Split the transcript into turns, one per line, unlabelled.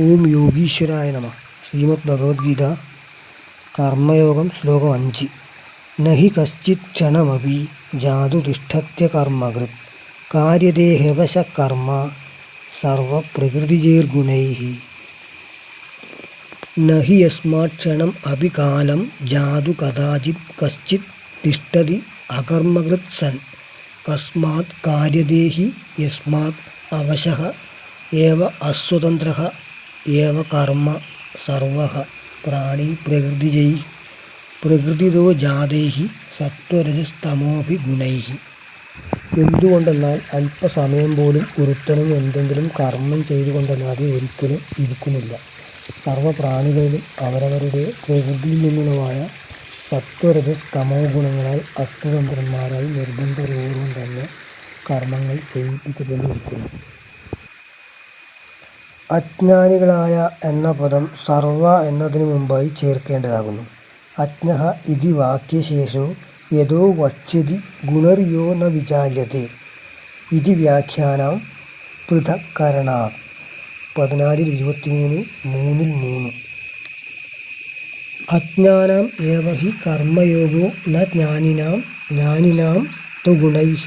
ഓം യോഗീശ്വരായ നമഃ. ശ്രീമദ് ഭഗവത്ഗീത കർമ്മയോഗം ശ്ലോകം 5. നഹി കശ്ചിത് ക്ഷണമപി ജാതു തിഷ്ഠത്യ കർമ്മകൃത് കാര്യതേ ഹ്യവശ കർമ്മ സർവപ്രകൃതിജൈർഗുണൈഃ. നഹി യസ്മാത് ക്ഷണം അപി കാലം ജാതു കദാചിത് കശ്ചിത് തിഷ്ഠതി അകർമ്മകൃത് സൻ കസ്മാത് കാര്യതേ ഹി യസ്മാത് അവശഃ ഏവ അസ്വതന്ത്രഃ ഏവ കർമ്മ സർവഃ പ്രാണി പ്രകൃതിജൈഃ പ്രകൃതിതോ ജാതൈഃ സത്വരജസ്തമോഭി ഗുണൈഃ. എന്തുകൊണ്ടെന്നാൽ അല്പസമയം പോലും ഒരുത്തനും എന്തെങ്കിലും കർമ്മം ചെയ്തുകൊണ്ടല്ലാതെ ഒരിക്കലും ഇരിക്കുന്നില്ല. സർവപ്രാണികളിലും അവരവരുടെ പ്രകൃതിയിൽ നിന്നുള്ളതായ സത്വരജസ് തമോ ഗുണങ്ങളാൽ അസ്വതന്ത്രന്മാരായി നിർബന്ധപൂർവം തന്നെ കർമ്മങ്ങൾ ചെയ്യിപ്പിക്കപ്പെട്ടിരിക്കുന്നു. അജ്ഞാനികളായ എന്ന പദം സർവ എന്നതിനു മുമ്പായി ചേർക്കേണ്ടതാകുന്നു. അജ്ഞഃ ഇതി വാക്യശേഷോ യഥോ വക്ഷ്യതി ഗുണർയോ ന വിചാല്യത്തെ ഇതി വ്യാഖ്യാനം പൃഥക്കരണാത്. 14:23, 3:3. അജ്ഞാനാം ഏവ ഹി കർമ്മയോഗോ ന ജ്ഞാനിനാം ജ്ഞാനിനാം തു ഗുണൈഃ